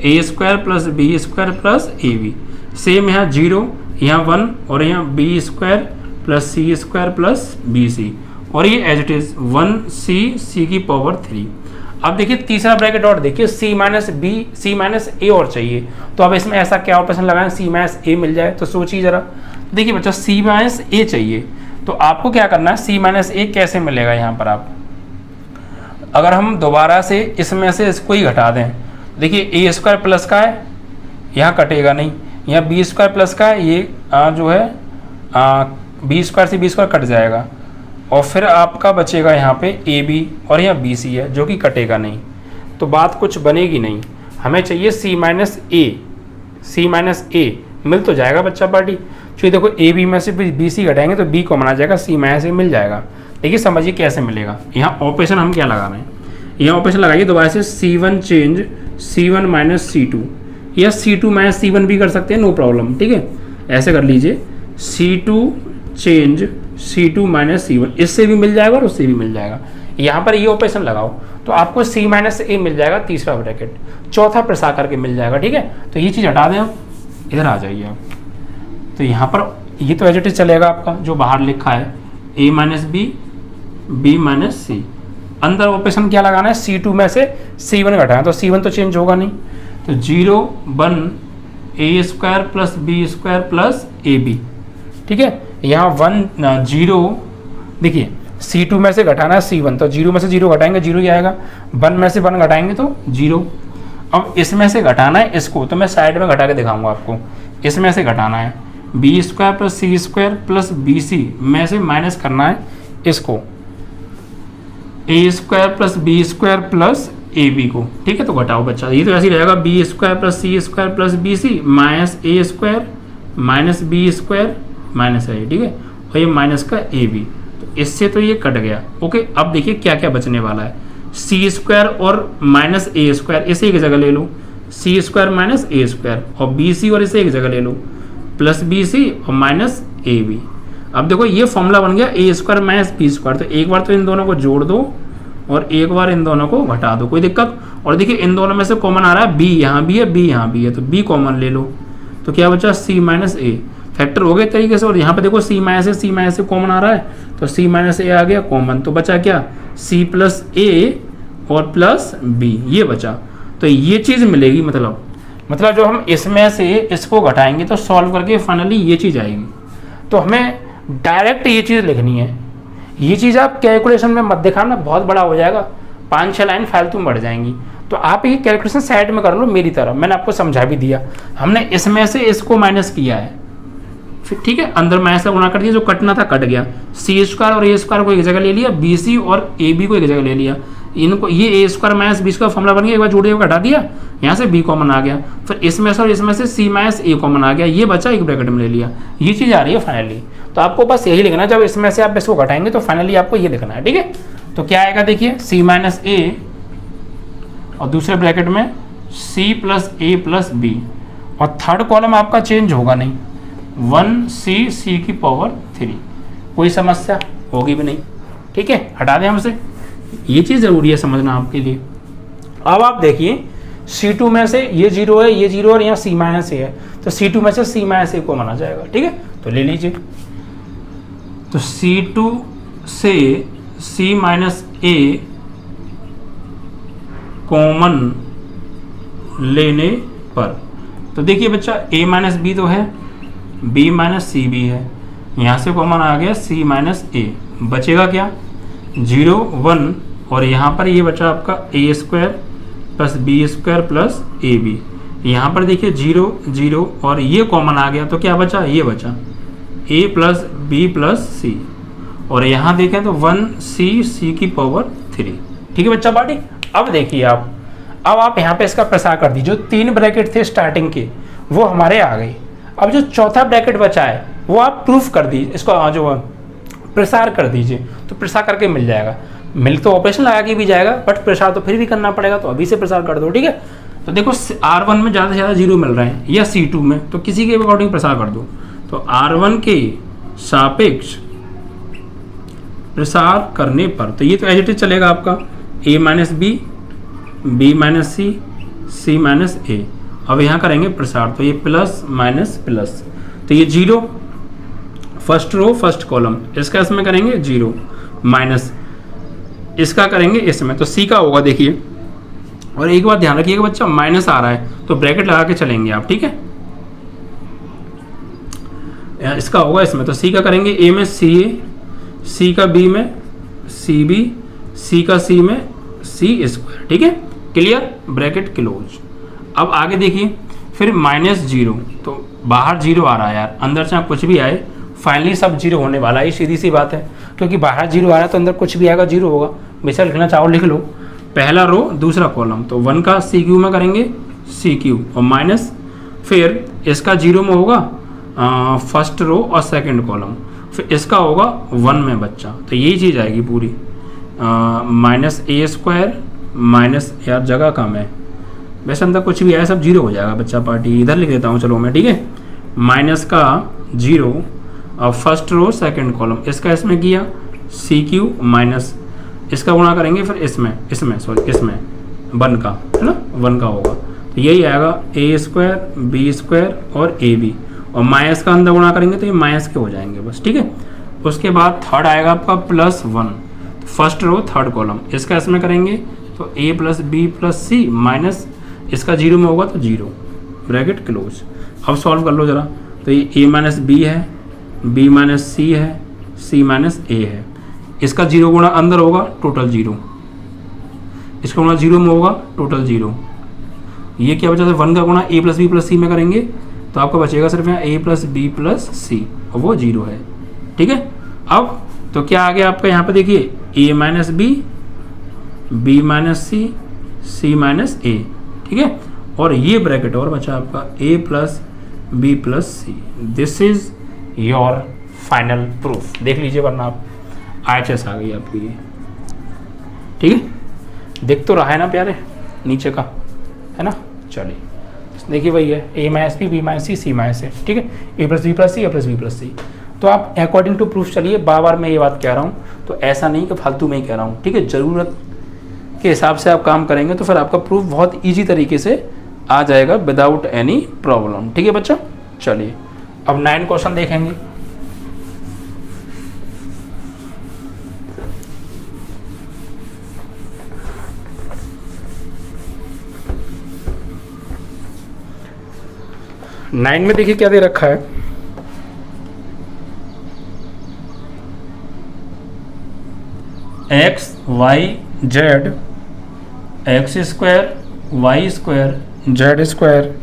A square plus B square plus AB। Same यहाँ 0, यहाँ 1 और यहाँ B square plus C square plus BC, और ये as it is 1C C की पावर 3। अब देखिए तीसरा ब्रैकेट और देखिए C minus B C minus A और चाहिए, तो अब इसमें ऐसा क्या ऑपरेशन लगाएं C माइनस ए मिल जाए, तो सोचिए जरा। देखिए बच्चा C माइनस ए चाहिए, तो आपको क्या करना है, C माइनस ए कैसे मिलेगा, यहाँ पर आप अगर हम दोबारा से इसमें से इसको ही घटा दें, देखिए A स्क्वायर प्लस का है, यहाँ कटेगा नहीं, यहाँ B स्क्वायर प्लस का है, ये जो है B स्क्वायर से B स्क्वायर कट जाएगा, और फिर आपका बचेगा यहाँ पे AB और यहाँ BC है जो कि कटेगा नहीं, तो बात कुछ बनेगी नहीं। हमें चाहिए C माइनस ए, मिल तो जाएगा बच्चा पार्टी, चलिए देखो AB में से BC घटाएंगे तो B कॉमन आ जाएगा, C माइनस ए मिल जाएगा। देखिए समझिए कैसे मिलेगा, यहाँ ऑपरेशन हम क्या लगा रहे हैं, यहाँ ऑपरेशन लगाइए दोबारा से, C1 change C1 minus C2, या C2 माइनस C1 भी कर सकते हैं, नो प्रॉब्लम, ठीक है। ऐसे कर लीजिए, C2 change C2 minus C1, इससे भी मिल जाएगा और उससे भी मिल जाएगा। यहाँ पर ये ऑपरेशन लगाओ तो आपको C माइनस ए मिल जाएगा, तीसरा ब्रैकेट, चौथा प्रेस आकर के मिल जाएगा, ठीक है। तो ये चीज़ हटा दें, आप इधर आ जाइए आप, तो यहाँ पर ये तो एज इट इज चलेगा आपका जो बाहर लिखा है A माइनस B माइनस सी। अंदर ऑपरेशन क्या लगाना है, C2 में से C1 घटाएं, तो C1 तो चेंज होगा नहीं, तो 0 1 A square plus B square plus AB, ठीक है। यहाँ 1 0, देखिए C2 में से घटाना है C1, तो 0 में से 0 घटाएंगे 0 ही आएगा, 1 में से 1 घटाएंगे तो 0। अब इसमें से घटाना है इसको, तो मैं साइड में घटा के दिखाऊंगा आपको। इसमें से घटाना है B square plus C square plus BC में से माइनस करना है इसको, A square plus B square plus AB को, ठीक है। तो घटाओ बच्चा, ये तो ऐसे ही रहेगा, B square plus C square plus BC minus A square minus B square minus है, ठीक है, और ये माइनस का AB, तो इससे तो ये कट गया, ओके। अब देखिए क्या क्या बचने वाला है, C स्क्वायर और माइनस A स्क्वायर, इसे एक जगह ले लो, C square minus A square, और BC और इसे एक जगह ले लो, प्लस BC और माइनस AB। अब देखो ये फॉर्मूला बन गया ए स्क्वायर माइनस बी स्क्वायर, तो एक बार तो इन दोनों को जोड़ दो और एक बार इन दोनों को घटा दो, कोई दिक्कत। और देखिए इन दोनों में से कॉमन आ रहा है बी, यहाँ भी है बी यहाँ भी है, तो बी कॉमन ले लो, तो क्या बचा सी माइनस ए, फैक्टर हो गए तरीके से। और यहाँ पे देखो सी माइनस ए कॉमन आ रहा है, तो सी माइनस ए आ गया कॉमन, तो बचा क्या सी प्लस ए और प्लस बी, ये बचा। तो ये चीज़ मिलेगी, मतलब जो हम इसमें से इसको घटाएंगे तो सॉल्व करके फाइनली ये चीज़ आएगी। तो हमें डायरेक्ट ये चीज़ लिखनी है, ये चीज़ आप कैलकुलेशन में मत दिखाना, बहुत बड़ा हो जाएगा, 5-6 लाइन फालतू में बढ़ जाएंगी। तो आप ये कैलकुलेशन साइड में कर लो मेरी तरह, मैंने आपको समझा भी दिया। हमने इसमें से इसको माइनस किया है, फिर ठीक है, अंदर माइनस का गुणा कर दिया, जो कटना था कट गया। सी स्क्वायर और ए स्क्वायर को एक जगह ले लिया, बी सी और ए बी को एक जगह ले लिया, इनको ये A square minus B square formula बन गया, एक बार जोड़े हुए घटा दिया, यहाँ से बी कॉमन आ गया, फिर इसमें से और इसमें से सी माइनस ए कॉमन आ गया, ये बचा एक ब्रैकेट में ले लिया, ये चीज़ आ रही है फाइनली। तो आपको बस यही लिखना है, जब इसमें से आप इसको घटाएंगे तो फाइनली आपको ये लिखना है, ठीक है। तो क्या आएगा देखिए सी माइनस ए और दूसरे ब्रैकेट में सी प्लस ए प्लस बी, और थर्ड कॉलम आपका चेंज होगा नहीं, 1 सी की पावर 3, कोई समस्या होगी भी नहीं, ठीक है, हटा दें हमसे, ये चीज़ ज़रूरी है समझना आपके लिए। अब आप देखिए C2 में से ये 0 है, ये 0 और यहाँ C माइनस ए है, तो C2 में से C माइनस ए को माना जाएगा, ठीक है, तो ले लीजिए। तो C2 से C माइनस ए कॉमन लेने पर, तो देखिए बच्चा A माइनस बी तो है, B माइनस सी भी है, यहाँ से कॉमन आ गया C माइनस ए, बचेगा क्या 0 1, और यहाँ पर ये बचा आपका A square plus B square plus A B, यहाँ पर देखिए 0 0 और ये कॉमन आ गया, तो क्या बचा ये बचा ए प्लस बी प्लस सी, और यहाँ देखें तो 1 सी की पावर 3, ठीक है बच्चा पार्टी। अब देखिए अब आप यहाँ पे इसका प्रसार कर दीजिए, जो 3 ब्रैकेट थे स्टार्टिंग के वो हमारे आ गए। अब जो चौथा ब्रैकेट बचा है वो आप प्रूफ कर दीजिए, इसको जो प्रसार कर दीजिए, तो प्रसार करके मिल जाएगा, मिल तो ऑपरेशन लगा के भी जाएगा, बट प्रसार तो फिर भी करना पड़ेगा, तो अभी से प्रसार कर दो, ठीक है। तो देखो R1 में ज़्यादा से ज़्यादा 0 मिल रहे हैं, या C2 में, तो किसी के अकॉर्डिंग प्रसार कर दो। तो R1 के सापेक्ष प्रसार करने पर, तो ये तो एज इट इज चलेगा आपका A minus B, B minus C, C minus A. अब यहाँ करेंगे प्रसार, तो ये प्लस माइनस प्लस, तो ये 0 फर्स्ट रो फर्स्ट कॉलम, इसका इसमें करेंगे 0 माइनस इसका करेंगे इसमें, तो सी का होगा देखिए। और एक बात ध्यान रखिएगा बच्चा, माइनस आ रहा है तो ब्रैकेट लगा के चलेंगे आप, ठीक है। इसका होगा इसमें, तो सी का करेंगे ए में सी ए, सी का बी में सी बी, सी का सी में सी स्क्वायर, ठीक है, क्लियर, ब्रैकेट क्लोज। अब आगे देखिए फिर -0, तो बाहर 0 आ रहा है यार, अंदर चाहे कुछ भी आए फाइनली सब 0 होने वाला है, सीधी सी बात है, क्योंकि बाहर 0 आ रहा है तो अंदर कुछ भी आएगा 0 होगा। बेशक लिखना चाहो लिख लो, पहला रो दूसरा कॉलम, तो 1 का सी क्यू में करेंगे सी क्यू और माइनस, फिर इसका 0 में होगा फर्स्ट रो और सेकंड कॉलम, फिर इसका होगा 1 में बच्चा, तो यही चीज़ आएगी पूरी, माइनस ए स्क्वायर माइनस, यार जगह कम है, वैसे अंदर कुछ भी आए सब 0 हो जाएगा बच्चा पार्टी, इधर लिख देता हूँ चलो मैं, ठीक है, माइनस का 0 और फर्स्ट रो सेकंड कॉलम, इसका इसमें किया सी क्यू माइनस, इसका गुणा करेंगे फिर इसमें 1 का, है ना, 1 का होगा, तो यही आएगा ए स्क्वायर बी स्क्वायर और ए बी, और माइनस का अंदर गुणा करेंगे तो ये माइनस के हो जाएंगे बस, ठीक है। उसके बाद थर्ड आएगा आपका +1, फर्स्ट रो थर्ड कॉलम, इसका इसमें करेंगे तो ए प्लस बी प्लस सी माइनस, इसका 0 में होगा तो 0, ब्रैकेट क्लोज। अब सॉल्व कर लो जरा, तो ये ए माइनस बी है, बी माइनस सी है, सी माइनस ए है, इसका 0 गुणा अंदर होगा टोटल 0, इसका गुणा 0 में होगा टोटल 0, ये क्या बचा, 1 का गुणा ए प्लस बी प्लस सी में करेंगे तो आपका बचेगा सिर्फ यहाँ ए प्लस बी प्लस सी, और वो 0 है, ठीक है। अब तो क्या आ गया आपका यहाँ पे देखिए A minus B minus C minus A, ठीक है, और ये ब्रैकेट और बचा आपका A plus B plus C. This is your final proof, देख लीजिए वरना आप IHS आ गई आपकी ये, ठीक है, दिख तो रहा है ना प्यारे नीचे का, है ना। चलिए देखिए वही है, ए minus B minus C minus A, ठीक है, ए प्लस बी प्लस सी ए प्लस बी प्लस सी। तो आप अकॉर्डिंग टू प्रूफ चलिए। बार बार मैं ये बात कह रहा हूँ, तो ऐसा नहीं कि फालतू में ही कह रहा हूँ, ठीक है। ज़रूरत के हिसाब से आप काम करेंगे तो फिर आपका प्रूफ बहुत ईजी तरीके से आ जाएगा विदाउट एनी प्रॉब्लम, ठीक है बच्चा। चलिए अब 9 क्वेश्चन देखेंगे। नाइन में देखिए क्या दे रखा है, x y z x square y square z square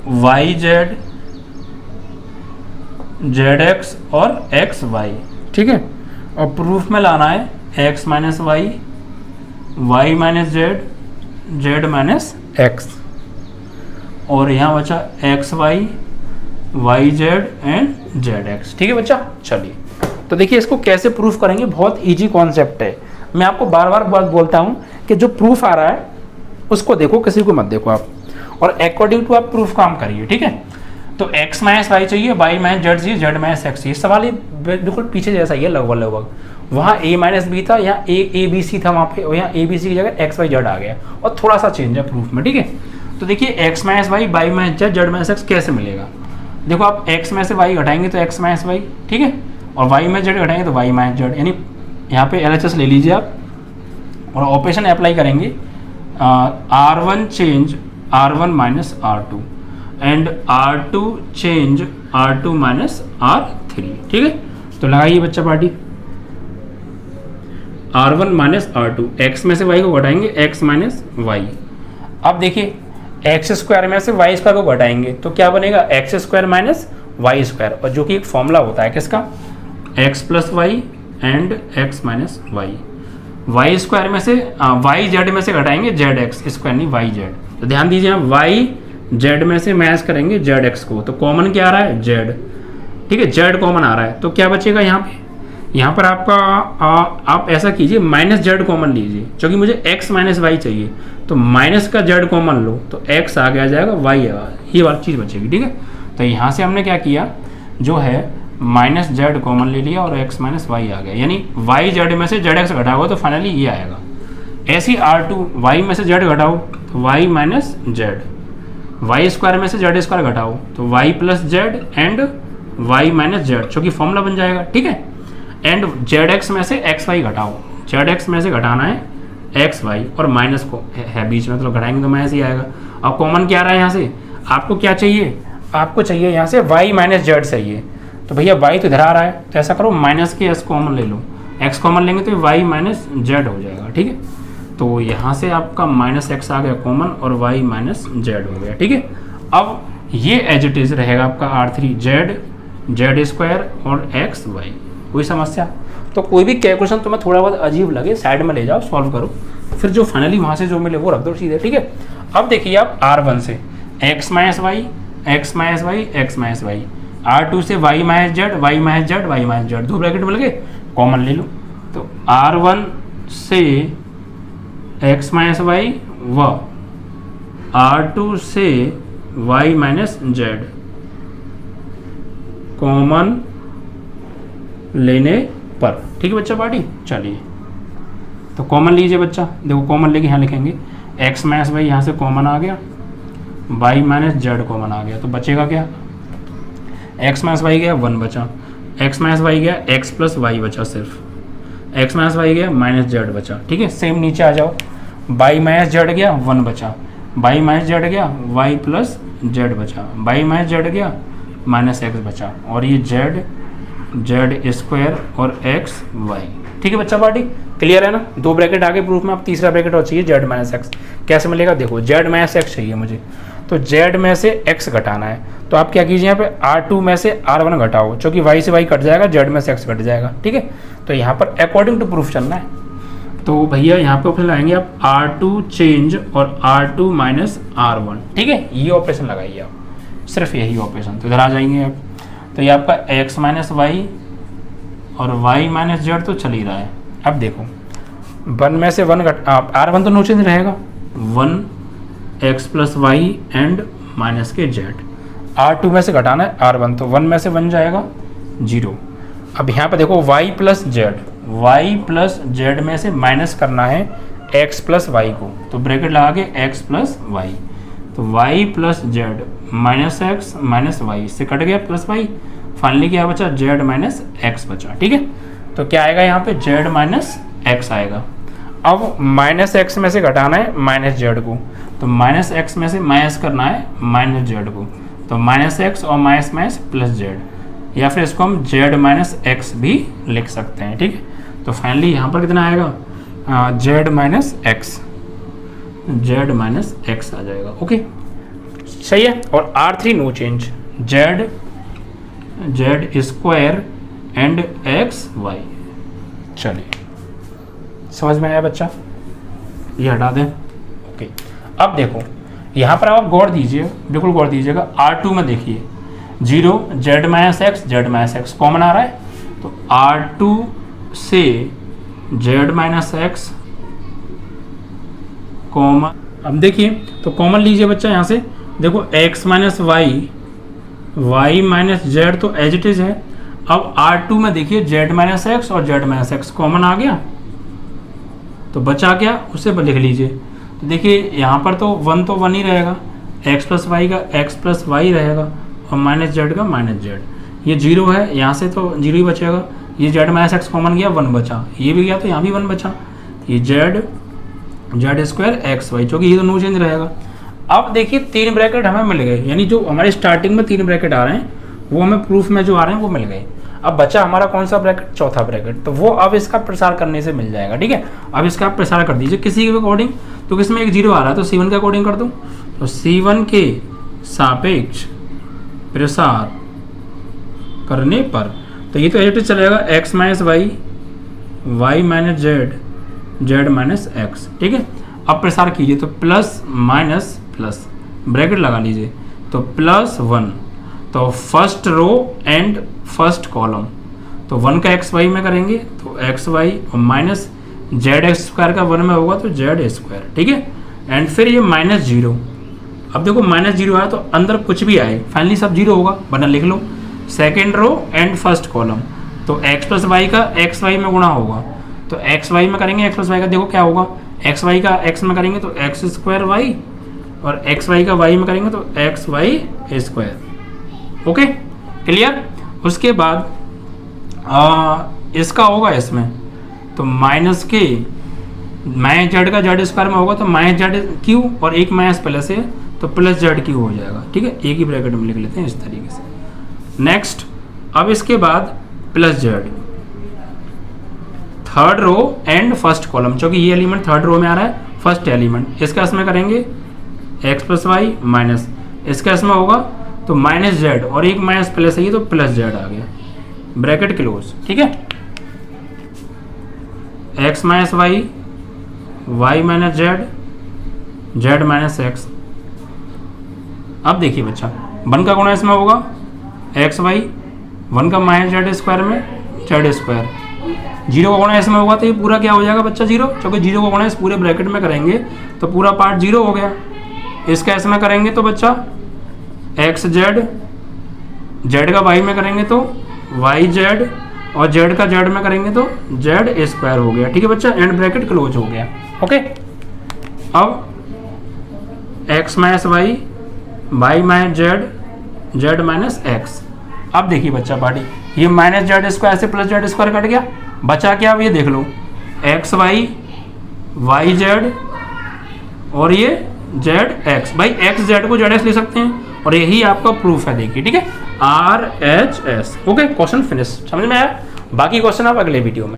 y z z x और एक्स वाई, ठीक है। और प्रूफ में लाना है x minus y minus z minus x, और यहाँ बचा x y z and Z x, ठीक है बच्चा। चलिए तो देखिए इसको कैसे प्रूफ करेंगे, बहुत इजी कॉन्सेप्ट है। मैं आपको बार बार बात बोलता हूँ कि जो प्रूफ आ रहा है उसको देखो, किसी को मत देखो आप, और अकॉर्डिंग टू आप प्रूफ काम करिए, ठीक है। तो एक्स माइनस वाई चाहिए, वाई माइनस जेड चाहिए, जेड माइनस एक्स चाहिए। सवाल ये बिल्कुल पीछे जैसा ही है लगभग। वहाँ ए माइनस बी था, यहाँ ए बी सी था वहाँ पे, और यहाँ ए बी सी की जगह एक्स वाई जेड आ गया, और थोड़ा सा चेंज है प्रूफ में, ठीक है। तो देखिए x minus y minus z minus x कैसे मिलेगा। देखो आप एक्स में से वाई घटाएंगे तो एक्स माइनस वाई, ठीक है, और वाई में जेड घटाएंगे तो वाई माइनस जेड, यानी यहाँ पे LHS ले लीजिए आप, और ऑपरेशन अप्लाई करेंगे R1 change R1 minus R2 and R2 change R2 minus R3, ठीक है। तो लगाइए बच्चा party, R1 minus R2, x में से वाई को घटाएंगे एक्स माइनस वाई। अब देखिए एक्स स्क्वायर में से वाई स्क्वायर को घटाएंगे तो क्या बनेगा, x square minus y square, और जो कि एक फॉर्मूला होता है किसका, x plus y and x minus y. Y square में से वाई जेड में से घटाएंगे जेड एक्स स्क्वायर, नहीं वाई जेड। तो ध्यान दीजिए वाई जेड में से मैच करेंगे जेड एक्स को, तो कॉमन क्या आ रहा है, जेड, ठीक है, जेड कॉमन आ रहा है। तो क्या बचेगा यहाँ पे, यहाँ पर आपका आप ऐसा कीजिए माइनस जेड कॉमन लीजिए, क्योंकि मुझे एक्स माइनस वाई चाहिए, तो माइनस का जेड कॉमन लो तो एक्स आगे आ जाएगा, वाई ये वाली चीज़ बचेगी, ठीक है। तो यहाँ से हमने क्या किया, जो है माइनस जेड कॉमन ले लिया और एक्स माइनस वाई आ गया, यानी वाई जेड में से जेड एक्स घटाओ तो फाइनली ये आएगा। ऐसी R2 वाई में से जेड घटाओ तो Y minus Z, Y square में से जेड स्क्वायर घटाओ तो Y plus Z and Y minus Z, चूँकि फॉर्मूला बन जाएगा, ठीक है। एंड जेड एक्स में से एक्स वाई घटाओ, जेड एक्स में से घटाना है एक्स वाई, और माइनस को है बीच में तो घटाएंगे तो माइनस ही आएगा। अब कॉमन क्या आ रहा है यहाँ से, आपको क्या चाहिए, आपको चाहिए यहाँ से वाई माइनस जेड चाहिए, तो भैया वाई तो इधर आ रहा है, तो ऐसा करो माइनस के एस कॉमन ले लो, एक्स कॉमन लेंगे तो वाई माइनस जेड हो जाएगा, ठीक है। तो यहाँ से आपका माइनस एक्स आ गया कॉमन और वाई माइनस जेड हो गया, ठीक है। अब ये एज इट इज रहेगा आपका R3 जेड स्क्वायर और एक्स वाई, कोई समस्या। तो कोई भी कैलकुलेशन तुम्हें थोड़ा बहुत अजीब लगे साइड में ले जाओ, सॉल्व करो, फिर जो फाइनली वहाँ से जो मिले वो रख दो सीधे, ठीक है। अब देखिए आप R1 से x minus y x minus y x minus y, R2 से y minus Z y minus Z y minus z, दो ब्रैकेट मिल गए, कॉमन ले लो। तो R1 से एक्स माइनस वाई व R2 से वाई माइनस जेड कॉमन लेने पर, ठीक है बच्चा पार्टी। चलिए तो कॉमन लीजिए बच्चा, देखो कॉमन लेके यहाँ लिखेंगे एक्स माइनस वाई, यहाँ से कॉमन आ गया, वाई माइनस जेड कॉमन आ गया, तो बचेगा क्या, एक्स माइनस वाई गया 1 बचा, एक्स माइनस वाई गया एक्स प्लस वाई बचा, सिर्फ एक्स माइनस वाई गया माइनस जेड बचा, ठीक है। सेम नीचे आ जाओ, वाई माइनस जेड गया 1 बचा, वाई माइनस जेड गया वाई प्लस जेड बचा, वाई माइनस जेड गया माइनस एक्स बचा, और ये जेड स्क्वायर और एक्स वाई, ठीक है बच्चा पार्टी। क्लियर है ना, दो ब्रैकेट आगे प्रूफ में, अब तीसरा ब्रैकेट और चाहिए जेड माइनस एक्स, कैसे मिलेगा, देखो जेड माइनस एक्स चाहिए मुझे, तो जेड में से एक्स घटाना है, तो आप क्या कीजिए यहाँ पे R2 में से R1 घटाओ, क्योंकि वाई से वाई कट जाएगा, जेड में से एक्स घट जाएगा, ठीक है। तो यहाँ पर अकॉर्डिंग टू प्रूफ चलना है, तो भैया यहाँ पे ऑप्शन लगाएंगे आप R2 चेंज और R2 माइनस R1, ठीक है, ये ऑपरेशन लगाइए आप, सिर्फ यही ऑपरेशन। तो इधर आ जाएंगे आप, तो ये आपका एक्स माइनस वाई और वाई माइनस जेड तो चल ही रहा है। अब देखो 1 में से 1 R1 तो नो चेंज रहेगा, 1 x plus y and minus के जेड। R2 में से घटाना है R1, तो 1 में से 1 जाएगा 0। अब यहाँ पे देखो y प्लस जेड में से माइनस करना है x प्लस वाई को, तो ब्रैकेट लगा के x प्लस वाई, तो y plus z minus x minus y, इससे कट गया प्लस वाई, फाइनली क्या बचा z माइनस एक्स बचा। ठीक है, तो क्या आएगा यहाँ पे z माइनस एक्स आएगा। अब माइनस एक्स में से घटाना है माइनस जेड को, तो माइनस एक्स में से माइनस करना है माइनस जेड को, तो माइनस एक्स और माइनस माइनस प्लस जेड, या फिर इसको हम z माइनस एक्स भी लिख सकते हैं। ठीक है, तो फाइनली यहाँ पर कितना आएगा z माइनस एक्स आ जाएगा। ओके, सही है। और R3 no change, z square and x y. चलिए, समझ में आया बच्चा, ये हटा दें। ओके, अब देखो यहाँ पर आप गौर दीजिए, बिल्कुल गौर दीजिएगा। R2 में देखिए 0 z माइनस एक्स कॉमन आ रहा है, तो R2 से z माइनस एक्स कॉमन, अब देखिए तो कॉमन लीजिए बच्चा, यहाँ से देखो x minus y minus z तो एज इट इज है। अब R2 में देखिए z माइनस एक्स और z माइनस एक्स कॉमन आ गया, तो बचा क्या उसे लिख लीजिए। तो देखिए यहाँ पर तो 1 ही रहेगा, x प्लस वाई का x प्लस वाई रहेगा और माइनस जेड का माइनस जेड, ये 0 है, यहाँ से तो 0 ही बचेगा। ये z माइनस एक्स कॉमन गया 1 बचा, ये भी गया तो यहाँ भी 1 बचा, ये z स्क्वायर एक्स वाई, चूँकि ये तो नो चेंज रहेगा। अब देखिए 3 ब्रैकेट हमें मिल गए, यानी जो हमारे स्टार्टिंग में 3 ब्रैकेट आ रहे हैं वो हमें प्रूफ में जो आ रहे हैं वो मिल गए। अब बचा हमारा कौन सा ब्रैकेट, चौथा ब्रैकेट, तो वो अब इसका प्रसार करने से मिल जाएगा। ठीक है, अब इसका आप प्रसार कर दीजिए किसी के अकॉर्डिंग, तो किसमें एक 0 आ रहा है तो C1 के अकॉर्डिंग कर दूँ, तो C1 के सापेक्ष प्रसार करने पर, तो ये तो एज चलेगा x minus y minus z minus x. ठीक है, अब प्रसार कीजिए तो प्लस माइनस प्लस ब्रैकेट लगा लीजिए, तो +1, तो first row and first column, तो 1 का एक्स वाई में करेंगे तो एक्स वाई और माइनस जेड एक्स स्क्वायर का 1 में होगा तो जेड स्क्वायर। ठीक है, एंड फिर ये -0, अब देखो -0 आया तो अंदर कुछ भी आए फाइनली सब 0 होगा, वरना लिख लो second row and first column, तो x प्लस वाई का एक्स वाई में गुणा होगा, तो एक्स वाई में करेंगे एक्स प्लस वाई का, देखो क्या होगा एक्स वाई का एक्स में करेंगे तो एक्स स्क्वायर वाई, और एक्स वाई का वाई में करेंगे तो x y square. Okay, clear. उसके बाद इसका होगा इसमें, तो माइनस के माइनस जेड का जेड स्क्वायर में होगा तो माइनस जेड क्यू, और एक माइनस प्लस है तो प्लस जेड क्यू हो जाएगा। ठीक है, एक ही ब्रैकेट में लिख लेते हैं इस तरीके से। नेक्स्ट, अब इसके बाद plus z third row and first column, क्योंकि ये एलिमेंट थर्ड रो में आ रहा है, फर्स्ट एलिमेंट, इसका इसमें करेंगे एक्स प्लस वाई माइनस, इसका इसमें होगा तो माइनस जेड, और एक माइनस प्लस है ये तो प्लस जेड आ गया, ब्रैकेट क्लोज। ठीक है, x minus y minus z minus x. अब देखिए बच्चा 1 का गुणा इसमें होगा एक्स वाई, 1 का माइनस जेड स्क्वायर में जेड स्क्वायर, 0 का गुणा इसमें होगा तो ये पूरा क्या हो जाएगा बच्चा 0, क्योंकि 0 का गुणा इस पूरे ब्रैकेट में करेंगे तो पूरा पार्ट 0 हो गया। इसका इसमें करेंगे तो बच्चा एक्स जेड का वाई में करेंगे तो वाई जेड, और जेड का जेड में करेंगे तो जेड स्क्वायर हो गया। ठीक है बच्चा, एंड ब्रैकेट क्लोज हो गया। ओके, अब x minus y minus z minus x. अब देखिए बच्चा पार्टी, ये माइनस जेड स्क्वायर से प्लस जेड स्क्वायर कट गया, बचा क्या, अब ये देख लो एक्स वाई जेड और ये जेड एक्स, भाई एक्स जेड को जेड एक्स ले सकते हैं, और यही आपका प्रूफ है। देखिए, ठीक है, RHS। ओके, क्वेश्चन फिनिश, समझ में आया। बाकी क्वेश्चन आप अगले वीडियो में